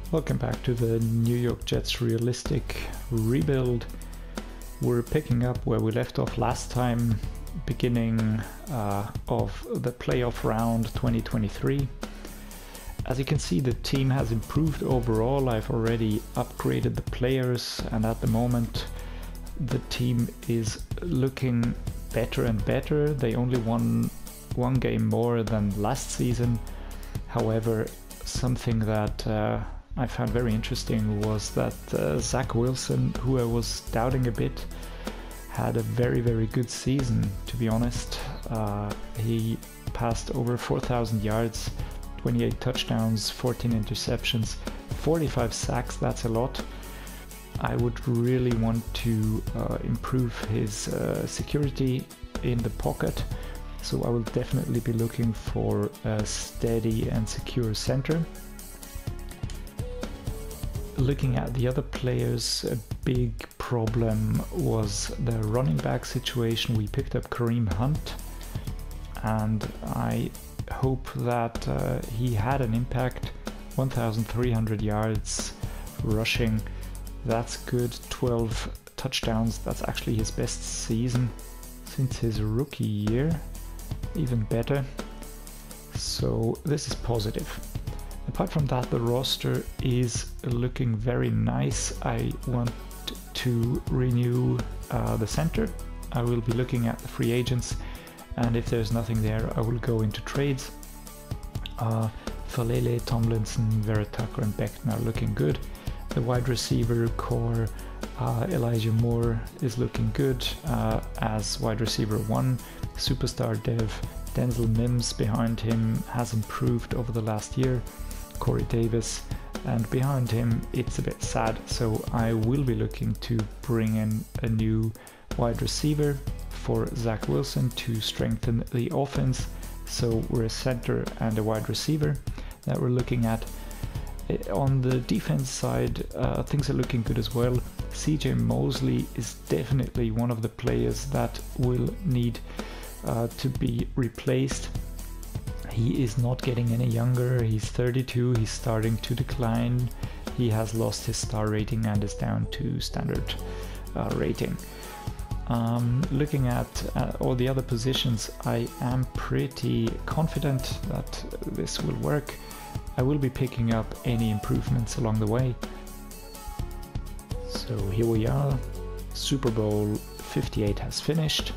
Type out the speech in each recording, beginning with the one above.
Welcome back to the New York Jets realistic rebuild. We're picking up where we left off last time, beginning of the playoff round 2023. As you can see, the team has improved overall. I've already upgraded the players, and at the moment the team is looking better and better. They only won one game more than last season. However, something that I found very interesting was that Zach Wilson, who I was doubting a bit, had a very good season, to be honest. He passed over 4,000 yards, 28 touchdowns, 14 interceptions, 45 sacks. That's a lot. I would really want to improve his security in the pocket, so I will definitely be looking for a steady and secure center. Looking at the other players, a big problem was the running back situation. We picked up Kareem Hunt, and I hope that he had an impact. 1,300 yards rushing, that's good. 12 touchdowns, that's actually his best season since his rookie year, even better. So this is positive. Apart from that, the roster is looking very nice. I want to renew the center. I will be looking at the free agents, and if there's nothing there, I will go into trades. Falele, Tomlinson, Vera Tucker and Beckton are looking good. The wide receiver core, Elijah Moore is looking good as wide receiver 1. Superstar dev Denzel Mims behind him has improved over the last year. Corey Davis, and behind him it's a bit sad, so I will be looking to bring in a new wide receiver for Zach Wilson to strengthen the offense. So we're a center and a wide receiver that we're looking at. On the defense side, things are looking good as well. CJ Mosley is definitely one of the players that will need to be replaced. He is not getting any younger. He's 32, he's starting to decline. He has lost his star rating and is down to standard rating. Looking at all the other positions, I am pretty confident that this will work. I will be picking up any improvements along the way. So here we are. Super Bowl 58 has finished.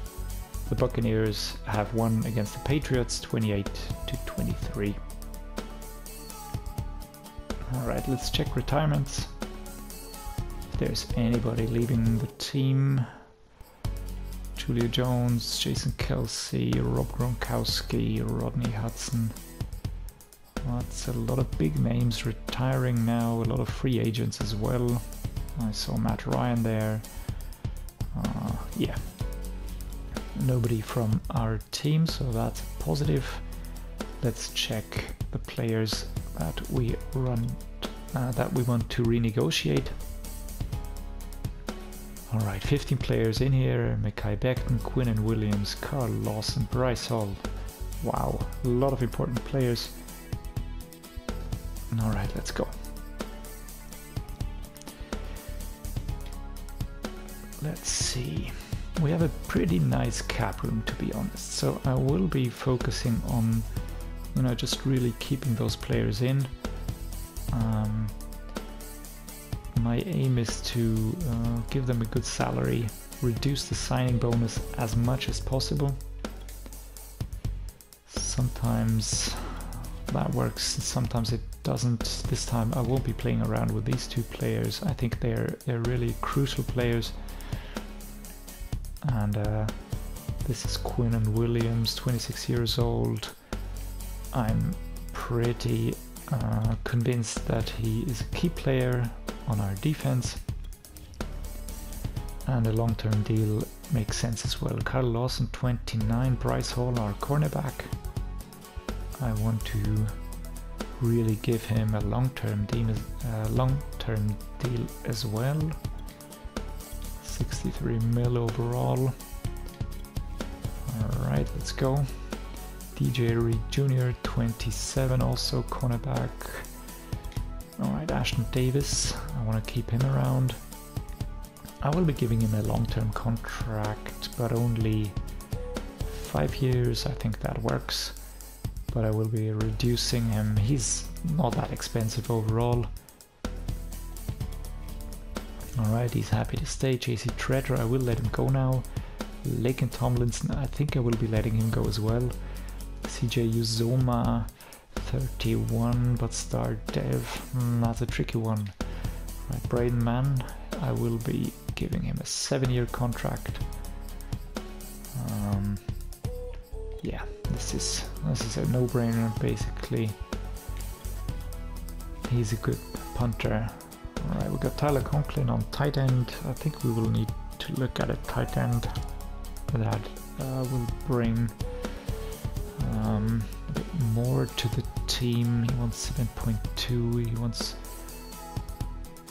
The Buccaneers have won against the Patriots 28-23. Alright, let's check retirements. If there's anybody leaving the team. Julio Jones, Jason Kelsey, Rob Gronkowski, Rodney Hudson. That's a lot of big names retiring now, a lot of free agents as well. I saw Matt Ryan there. Yeah. Nobody from our team, so that's positive. Let's check the players that we want to renegotiate. All right, 15 players in here: Mekhi Becton, Quinn Williams, Carl Lawson, Bryce Hall. Wow, a lot of important players. All right, let's go. Let's see. We have a pretty nice cap room, to be honest, so I will be focusing on, just really keeping those players in. My aim is to give them a good salary, reduce the signing bonus as much as possible. Sometimes that works, sometimes it doesn't. This time I won't be playing around with these two players. I think they're really crucial players. And this is Quinn Williams, 26 years old. I'm pretty convinced that he is a key player on our defense, and a long-term deal makes sense as well. Carl Lawson, 29, Bryce Hall, our cornerback. I want to really give him a long-term deal as well. 63 mil overall. Alright, let's go. DJ Reed Jr., 27, also cornerback. Alright, Alright, Ashton Davis, I want to keep him around. I will be giving him a long-term contract, but only 5 years, I think that works. But I will be reducing him, he's not that expensive overall. Alright, he's happy to stay. JC Treader, I will let him go now. Lake and Tomlinson, I think I will be letting him go as well. CJ Uzoma, 31, but star dev, that's a tricky one. Right, Braden Mann, I will be giving him a 7-year contract. Yeah, this is a no-brainer basically. He's a good punter. Alright, we got Tyler Conklin on tight end. I think we will need to look at a tight end that will bring a bit more to the team. He wants 7.2, he wants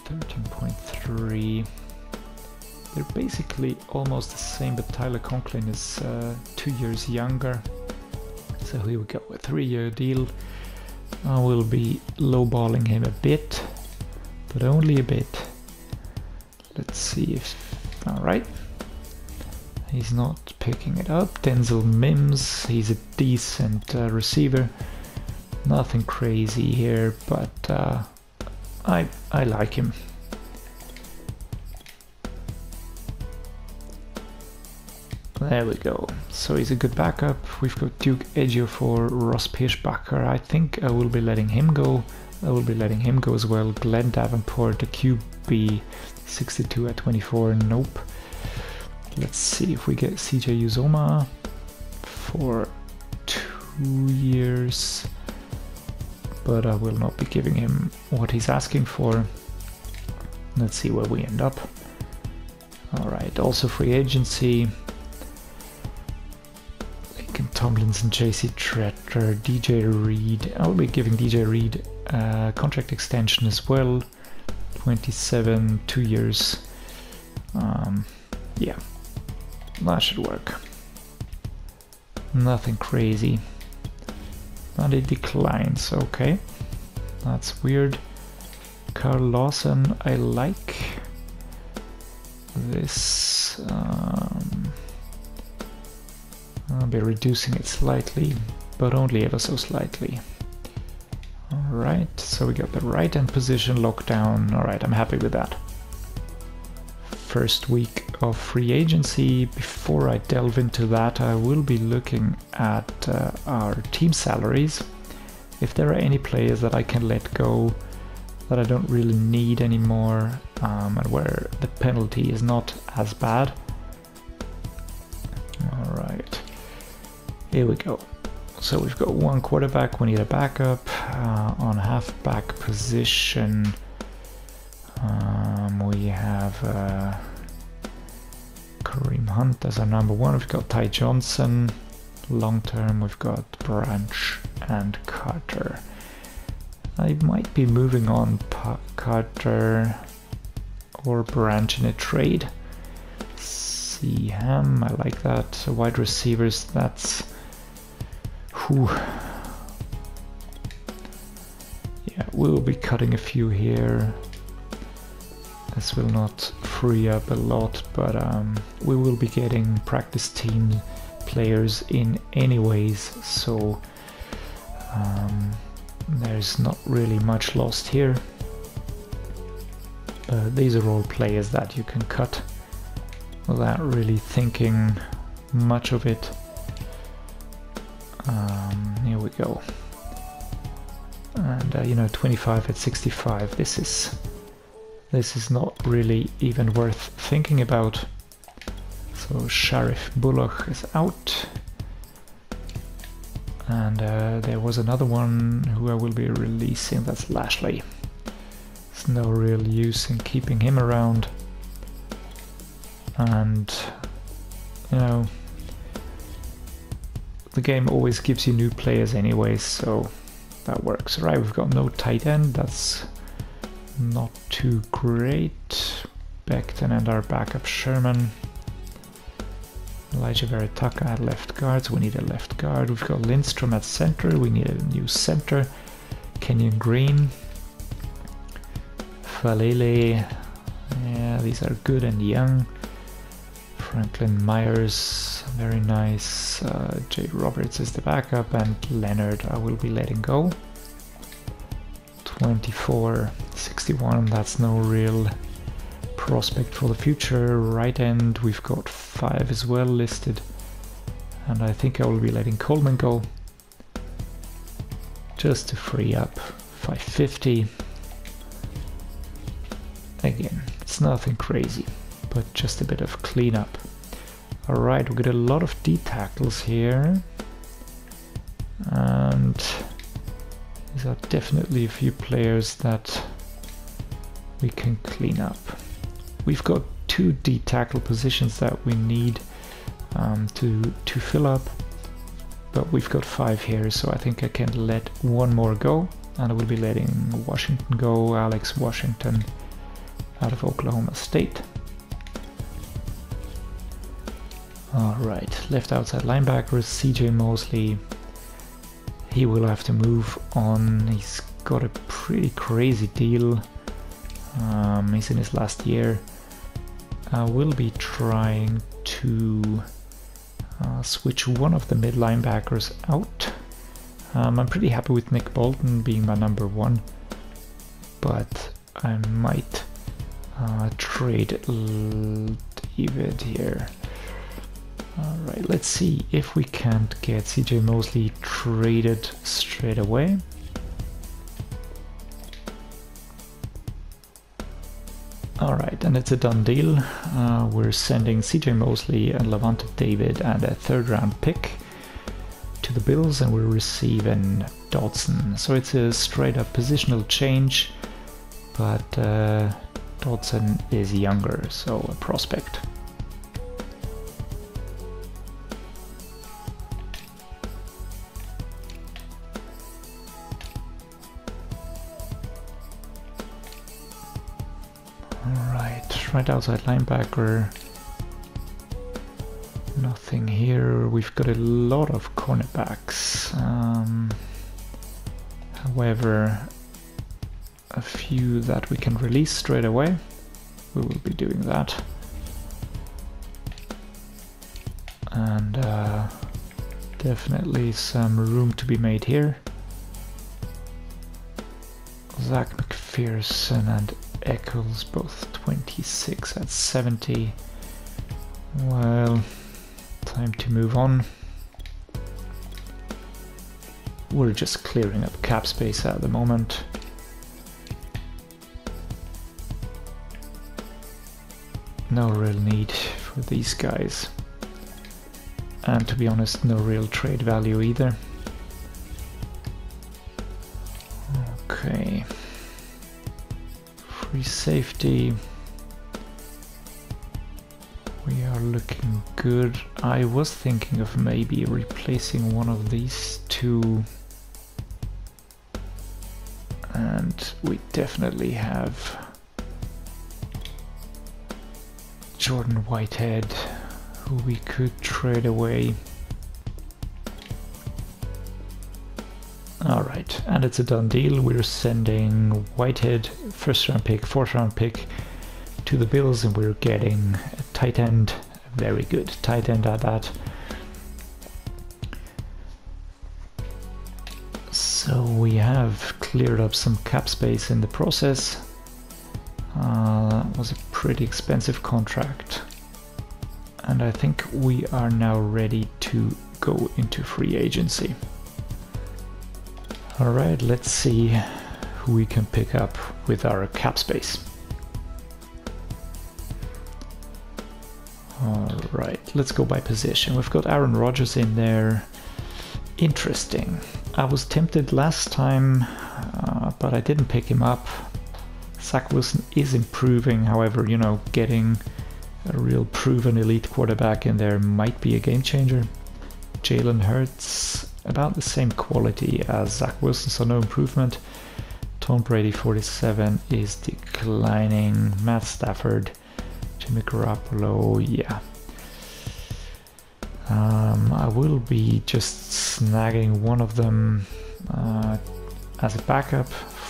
13.3. They're basically almost the same, but Tyler Conklin is 2 years younger. So here we go, a 3-year deal. I will be lowballing him a bit, but only a bit. Let's see if... Alright. He's not picking it up. Denzel Mims, he's a decent receiver. Nothing crazy here, but I like him. There we go. So he's a good backup. We've got Duke Ejiofor, Ross Pierschbacher. I think I will be letting him go. I will be letting him go as well. Glenn Davenport, the QB, 62 at 24. Nope. Let's see if we get CJ Uzoma for 2 years. But I will not be giving him what he's asking for. Let's see where we end up. Alright, also free agency. Tomlinson, JC Treader, DJ Reed. I'll be giving DJ Reed a contract extension as well. 27, 2 years. Yeah, that should work. Nothing crazy. And it declines, okay. That's weird. Carl Lawson, I like this. I'll be reducing it slightly, but only ever so slightly. Alright, so we got the right end position locked down. Alright, I'm happy with that. First week of free agency. Before I delve into that, I will be looking at our team salaries. If there are any players that I can let go that I don't really need anymore, and where the penalty is not as bad. Alright. Here we go. So we've got one quarterback, we need a backup. On halfback position, we have Kareem Hunt as our number 1. We've got Ty Johnson. Long term, we've got Branch and Carter. I might be moving on Carter or Branch in a trade. Ham, I like that. So wide receivers, that's... Whew. Yeah, we'll be cutting a few here. This will not free up a lot, but we will be getting practice team players in anyways, so there's not really much lost here. These are all players that you can cut without really thinking much of it. Here we go. And you know, 25 at 65, this is not really even worth thinking about. So Sheriff Bullock is out. And there was another one who I will be releasing, that's Lashley. There's no real use in keeping him around. And, you know, the game always gives you new players anyway, so that works. Right, we've got no tight end, that's not too great. Becton and our backup Sherman. Elijah Veritaka at left guard, so we need a left guard. We've got Lindstrom at center, we need a new center. Kenyon Green. Falele, yeah, these are good and young. Franklin Myers, very nice. Jade Roberts is the backup, and Leonard I will be letting go. 24, 61, that's no real prospect for the future. Right end, we've got 5 as well listed, and I think I will be letting Coleman go just to free up 550. Again, it's nothing crazy, but just a bit of cleanup. Alright, we got a lot of D tackles here, and these are definitely a few players that we can clean up. We've got 2 D tackle positions that we need to fill up, but we've got 5 here, so I think I can let 1 more go, and I will be letting Washington go, Alex Washington out of Oklahoma State. Alright, left outside linebacker, CJ Mosley. He will have to move on. He's got a pretty crazy deal. He's in his last year. I will be trying to switch one of the mid linebackers out. I'm pretty happy with Nick Bolton being my number 1, but I might trade David here. Alright, let's see if we can't get CJ Mosley traded straight away. Alright, and it's a done deal. We're sending CJ Mosley and Levante David and a 3rd round pick to the Bills, and we're receiving Dodson. So it's a straight up positional change, but Dodson is younger, so a prospect. Right outside linebacker, nothing here. We've got a lot of cornerbacks, however a few that we can release straight away. We will be doing that, and definitely some room to be made here. Zach McPherson and Eccles, both 26 at 70. Well, time to move on. We're just clearing up cap space at the moment. No real need for these guys. And to be honest, no real trade value either. Okay. Free safety. We are looking good. I was thinking of maybe replacing one of these 2. And we definitely have Jordan Whitehead, who we could trade away. Alright, and it's a done deal. We're sending Whitehead, 1st round pick, 4th round pick to the Bills, and we're getting a tight end, very good tight end at that. So we have cleared up some cap space in the process. That was a pretty expensive contract, and I think we are now ready to go into free agency. Alright, let's see who we can pick up with our cap space. Alright, let's go by position. We've got Aaron Rodgers in there. Interesting. I was tempted last time, but I didn't pick him up. Zach Wilson is improving, however, you know, getting a real proven elite quarterback in there might be a game changer. Jalen Hurts, about the same quality as Zach Wilson, so no improvement. Tom Brady, 47, is declining. Matt Stafford, Jimmy Garoppolo, yeah. I will be just snagging one of them as a backup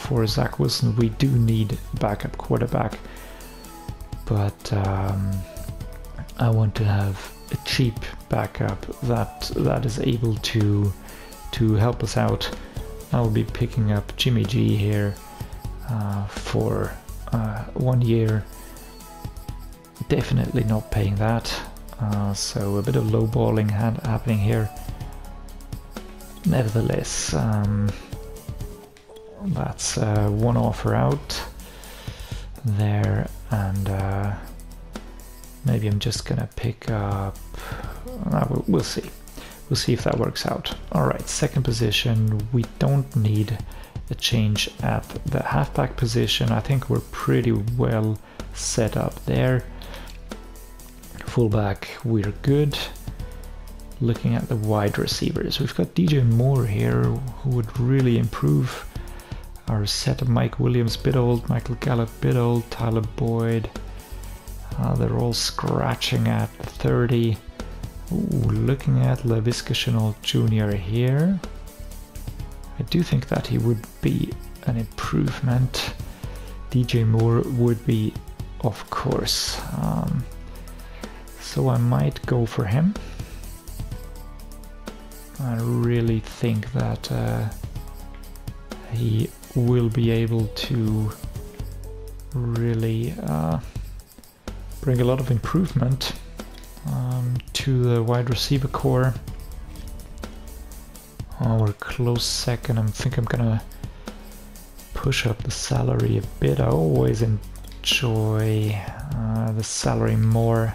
for Zach Wilson. We do need a backup quarterback, but I want to have a cheap backup that is able to help us out. I'll be picking up Jimmy G here for 1 year. Definitely not paying that, so a bit of lowballing happening here. Nevertheless, that's one offer out there, and maybe I'm just gonna pick up. We'll see. We'll see if that works out. All right, second position. We don't need a change at the halfback position. I think we're pretty well set up there. Fullback, we're good. Looking at the wide receivers, we've got DJ Moore here, who would really improve our set of Mike Williams, bit old, Michael Gallup, bit old, Tyler Boyd. They're all scratching at 30. Ooh, looking at Laviska Shenault Jr. here. I do think that he would be an improvement. DJ Moore would be, of course. So I might go for him. I really think that he will be able to really bring a lot of improvement to the wide receiver core. Oh, we're close second. I think I'm gonna push up the salary a bit. I always enjoy the salary more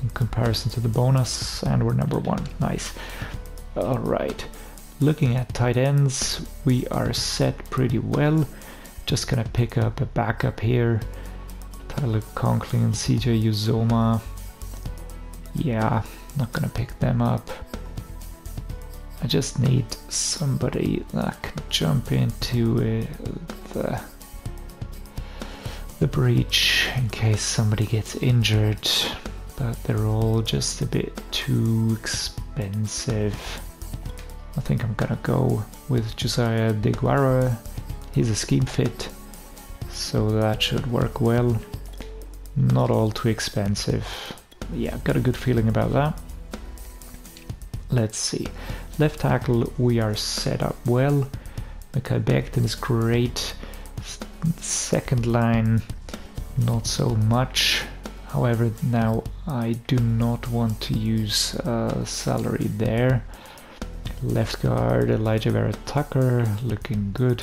in comparison to the bonus, and we're number one. Nice. All right, looking at tight ends, we are set pretty well. Just gonna pick up a backup here. Tyler Conklin and CJ Uzoma. Yeah, not gonna pick them up. I just need somebody that can jump into the breach in case somebody gets injured, but they're all just a bit too expensive. I think I'm gonna go with Josiah DeGuara. He's a scheme fit, so that should work well. Not all too expensive. Yeah, got a good feeling about that. Let's see. Left tackle, we are set up well. Mekhi Becton is great. Second line, not so much. However, now I do not want to use salary there. Left guard, Elijah Vera Tucker, looking good.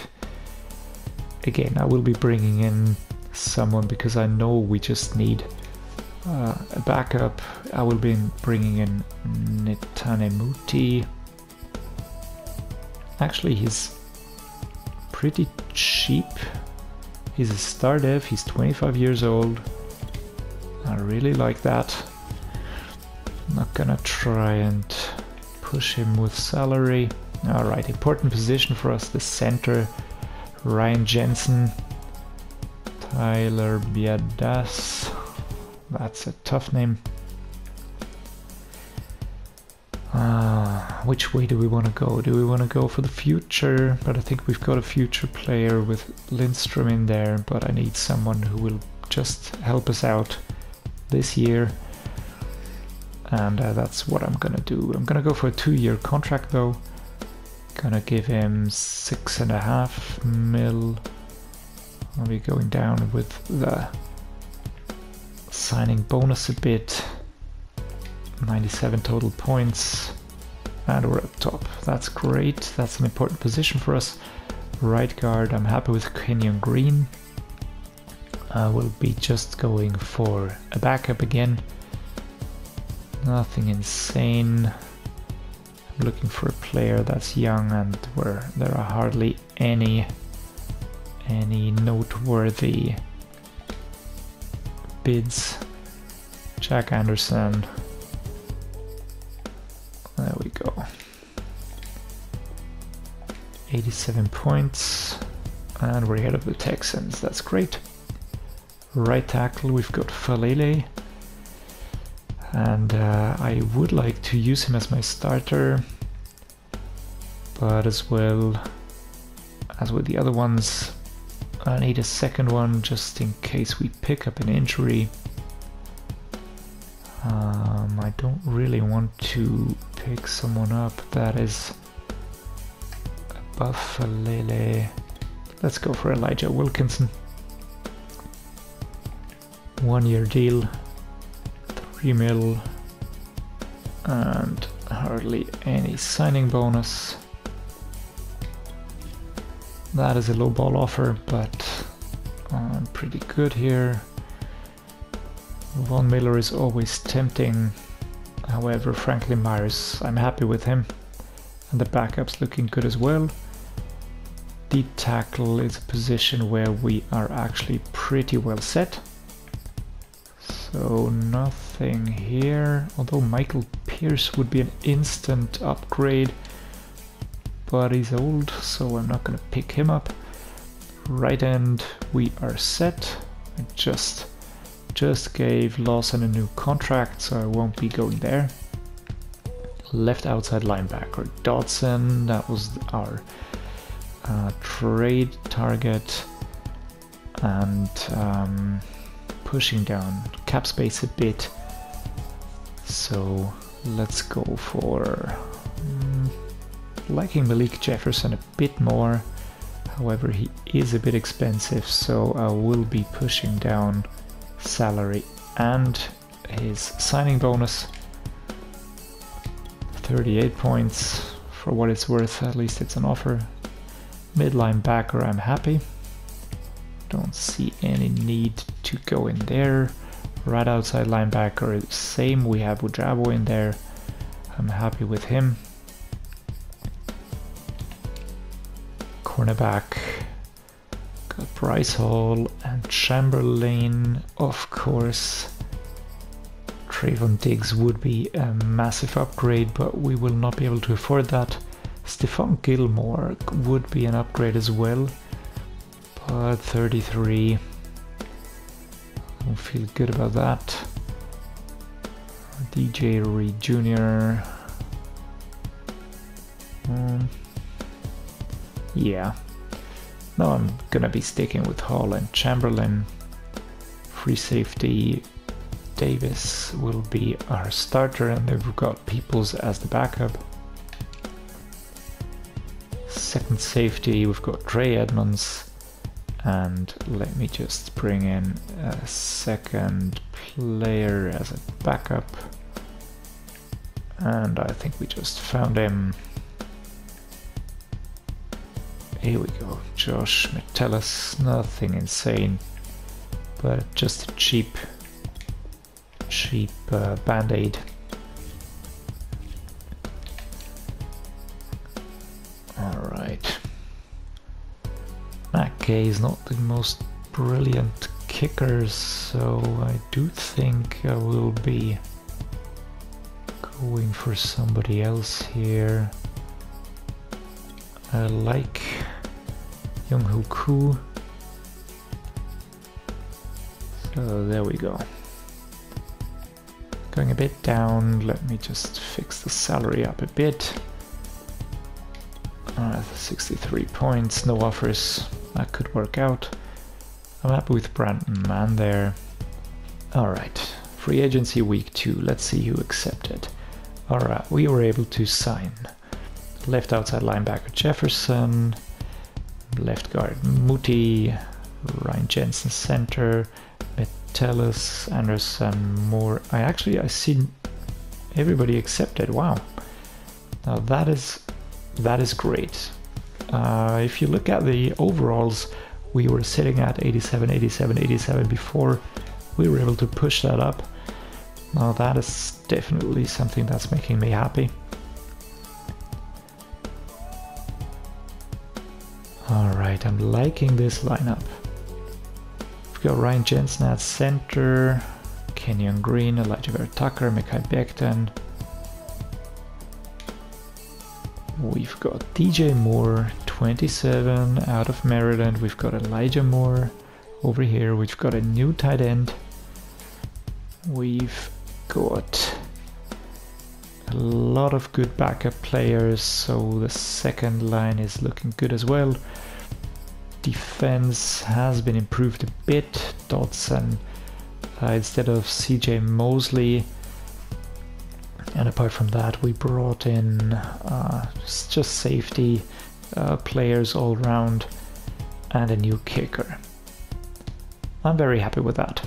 Again, I will be bringing in someone because I know we just need a backup. I will be bringing in Netanemuti. Actually, he's pretty cheap. He's a star dev, he's 25 years old. I really like that. I'm not gonna try and push him with salary. Alright, important position for us, the center. Ryan Jensen. Tyler Biadas. That's a tough name. Which way do we want to go? Do we want to go for the future? But I think we've got a future player with Lindstrom in there, but I need someone who will just help us out this year. And that's what I'm gonna do. I'm gonna go for a 2-year contract though. Gonna give him 6.5 mil. I'll be going down with the signing bonus a bit. 97 total points, and we're up top. That's great. That's an important position for us. Right guard, I'm happy with Kenyon Green. We'll be just going for a backup again. Nothing insane. I'm looking for a player that's young and where there are hardly any noteworthy bids. Jack Anderson. There we go. 87 points, and we're ahead of the Texans. That's great. Right tackle, we've got Falele, and I would like to use him as my starter, but as well as with the other ones, I need a second one just in case we pick up an injury. I don't really want to pick someone up that is above Lele. Let's go for Elijah Wilkinson. 1 year deal, 3 mil, and hardly any signing bonus. That is a low ball offer, but I'm pretty good here. Von Miller is always tempting. However, Franklin Myers, I'm happy with him. And the backup's looking good as well. The tackle is a position where we are actually pretty well set. So nothing here, although Michael Pierce would be an instant upgrade, but he's old, so I'm not going to pick him up. Right end, we are set. I just gave Lawson a new contract, so I won't be going there. Left outside linebacker, Dodson, that was our trade target, and pushing down cap space a bit, so let's go for liking Malik Jefferson a bit more. However, he is a bit expensive, so I will be pushing down salary and his signing bonus. 38 points, for what it's worth, at least it's an offer. Mid linebacker, I'm happy. Don't see any need to go in there. Right outside linebacker, same, we have Ujabo in there. I'm happy with him. Cornerback, got Bryce Hall and Chamberlain, of course. Trayvon Diggs would be a massive upgrade, but we will not be able to afford that. Stephon Gilmore would be an upgrade as well, but 33, I don't feel good about that. DJ Reed Jr. Yeah, no, I'm gonna be sticking with Hall and Chamberlain. Free safety, Davis will be our starter, and then we've got Peoples as the backup. Second safety, we've got Trey Edmonds, and let me just bring in a second player as a backup, and I think we just found him. Here we go, Josh Metellus, nothing insane, but just a cheap band-aid. Alright. Matt Gay is not the most brilliant kicker, so I do think I will be going for somebody else here. I like Young-Hoo Koo. So there we go. Going a bit down, let me just fix the salary up a bit. 63 points, no offers, that could work out. I'm happy with Brandon Mann there. Alright, free agency week 2, let's see who accepted. Alright, we were able to sign left outside linebacker Jefferson, left guard Muti, Ryan Jensen center, Metellus, Anderson, Moore. I see everybody accepted. Wow. Now that is great. If you look at the overalls, we were sitting at 87, 87, 87 before. We were able to push that up. Now that is definitely something that's making me happy. Alright, I'm liking this lineup. We've got Ryan Jensen at center, Kenyon Green, Elijah Vera Tucker, Mekhi Becton. We've got DJ Moore, 27, out of Maryland. We've got Elijah Moore over here. We've got a new tight end. We've got a lot of good backup players, so the second line is looking good as well. defense has been improved a bit. Dodson instead of CJ Mosley. And apart from that, we brought in just safety players all around and a new kicker. I'm very happy with that.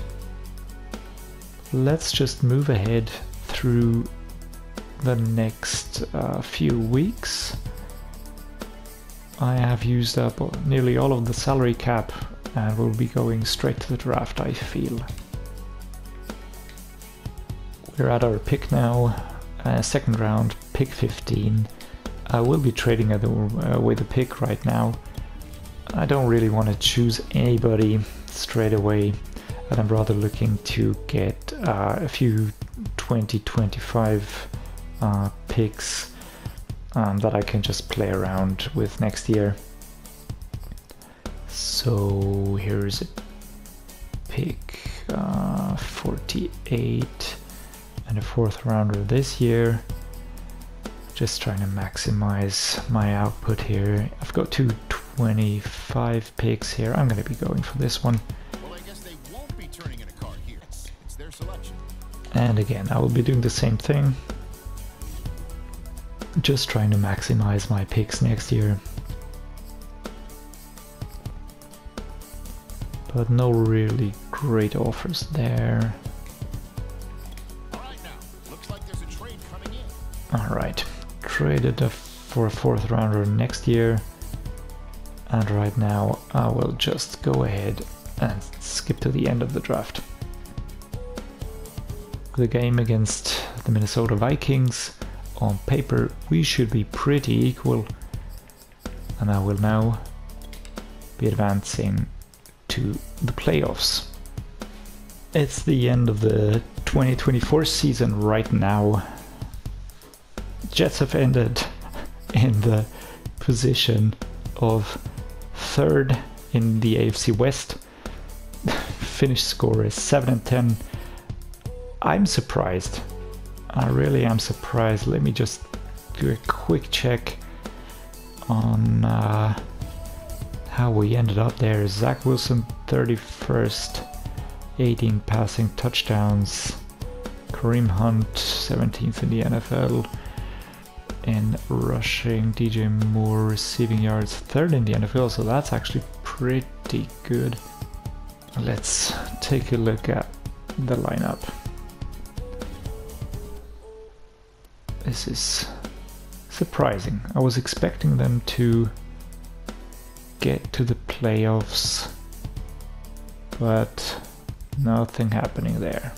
Let's just move ahead through the next few weeks. I have used up nearly all of the salary cap and will be going straight to the draft, I feel. We're at our pick now. Second round, pick 15. I will be trading away the pick right now. I don't really want to choose anybody straight away, and I'm rather looking to get a few 2025 picks that I can just play around with next year. So here's a pick 48. And a fourth rounder this year. Just trying to maximize my output here. I've got 225 picks here. I'm going to be going for this one. Well, I guess they won't be turning in a card here. It's their selection. And again, I will be doing the same thing. Just trying to maximize my picks next year. But no really great offers there. Alright, traded for a fourth rounder next year, and right now I will just go ahead and skip to the end of the draft. The game against the Minnesota Vikings, on paper we should be pretty equal, and I will now be advancing to the playoffs. It's the end of the 2024 season right now. Jets have ended in the position of third in the AFC West. Finished score is 7-10. I'm surprised. I really am surprised. Let me just do a quick check on how we ended up there. Zach Wilson 31st, 18 passing touchdowns. Kareem Hunt 17th in the NFL. In rushing, DJ Moore receiving yards, third in the NFL, so that's actually pretty good. Let's take a look at the lineup. This is surprising. I was expecting them to get to the playoffs, but nothing happening there.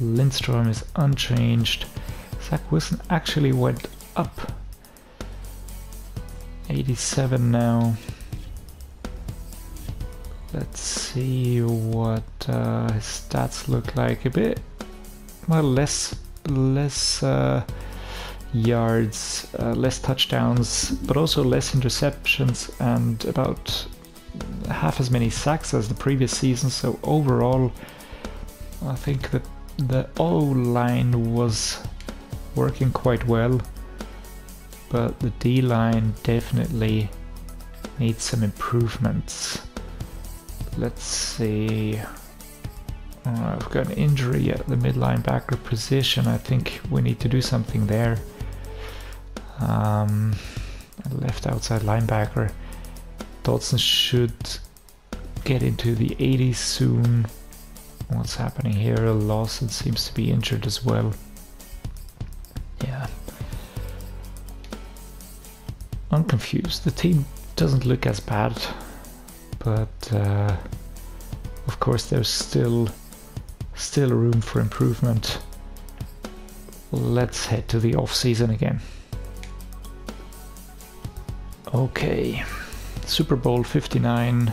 Lindstrom is unchanged. Zach Wilson actually went up. 87 now. Let's see what his stats look like. A bit, well, less yards, less touchdowns, but also less interceptions and about half as many sacks as the previous season. So overall, I think that the O-line was working quite well, but the D-line definitely needs some improvements. Let's see. I've got an injury at the mid linebacker position. I think we need to do something there. Left outside linebacker. Dodson should get into the 80s soon. What's happening here? Lawson seems to be injured as well. Yeah. I'm confused. The team doesn't look as bad, but of course there's still room for improvement. Let's head to the off season again. Okay, Super Bowl 59,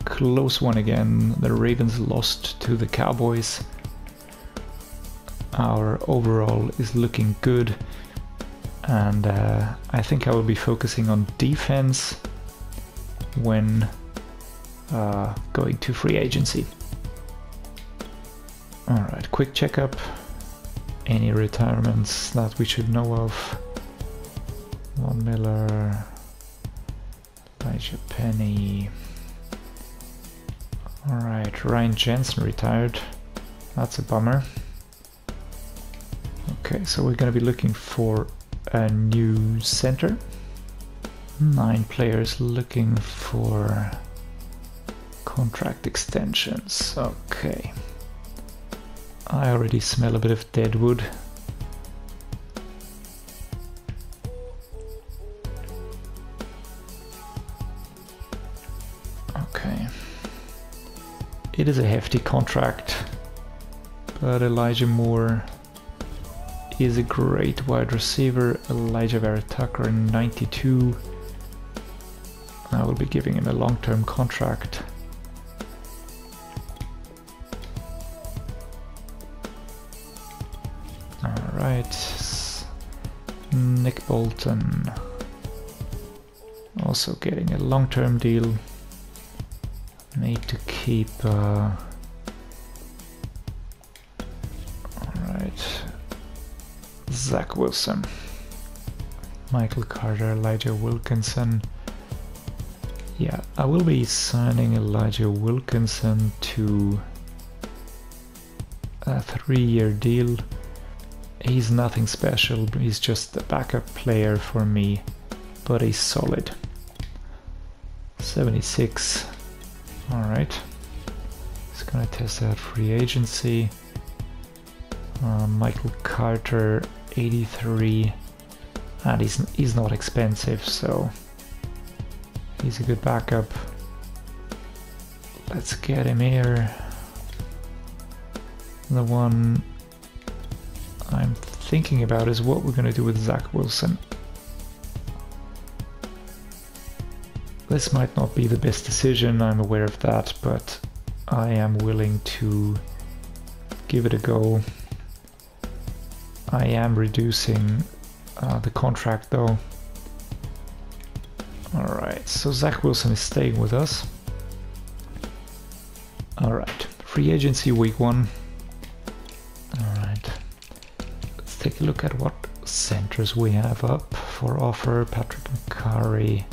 close one again. The Ravens lost to the Cowboys. Our overall is looking good, and I think I will be focusing on defense when going to free agency. Alright, quick checkup. Any retirements that we should know of? Von Miller, Elijah Penny. Alright, Ryan Jensen retired. That's a bummer. Okay, so we're going to be looking for a new center. 9 players looking for contract extensions. Okay. I already smell a bit of dead wood. Okay. It is a hefty contract, but Elijah Moore is a great wide receiver. Elijah Vera Tucker, 92. I will be giving him a long-term contract. Alright, Nick Bolton also getting a long-term deal. Need to keep alright, Zach Wilson, Michael Carter, Elijah Wilkinson. Yeah, I will be signing Elijah Wilkinson to a 3-year deal. He's nothing special, he's just a backup player for me, but he's solid. 76. Alright. Just gonna test out free agency. Michael Carter, 83. And he's not expensive, so he's a good backup. Let's get him here. The one I'm thinking about is what we're going to do with Zach Wilson. This might not be the best decision, I'm aware of that, but I am willing to give it a go. I am reducing the contract though. Alright, so Zach Wilson is staying with us. Alright, free agency week 1. Alright, let's take a look at what centers we have up for offer. Patrick McCurry.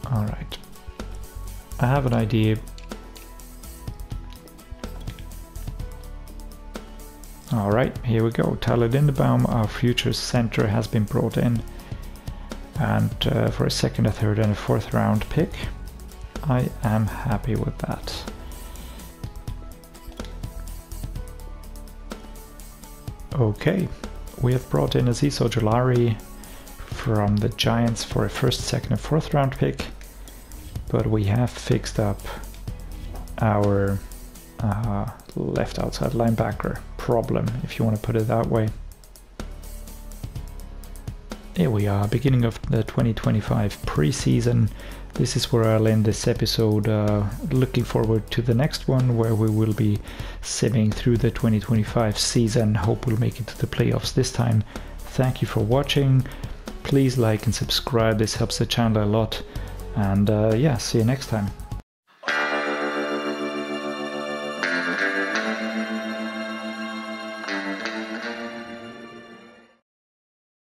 Alright, I have an idea. Alright, here we go. Tyler Lindebaum, our future center, has been brought in. And for a 2nd, a 3rd and a 4th round pick. I am happy with that. Okay, we have brought in Azeez Ojulari from the Giants for a 1st, 2nd and 4th round pick. But we have fixed up our left outside linebacker problem, if you want to put it that way. Here we are, beginning of the 2025 preseason. This is where I'll end this episode. Looking forward to the next one, where we will be simming through the 2025 season. Hope we'll make it to the playoffs this time. Thank you for watching. Please like and subscribe, this helps the channel a lot. And yeah, see you next time.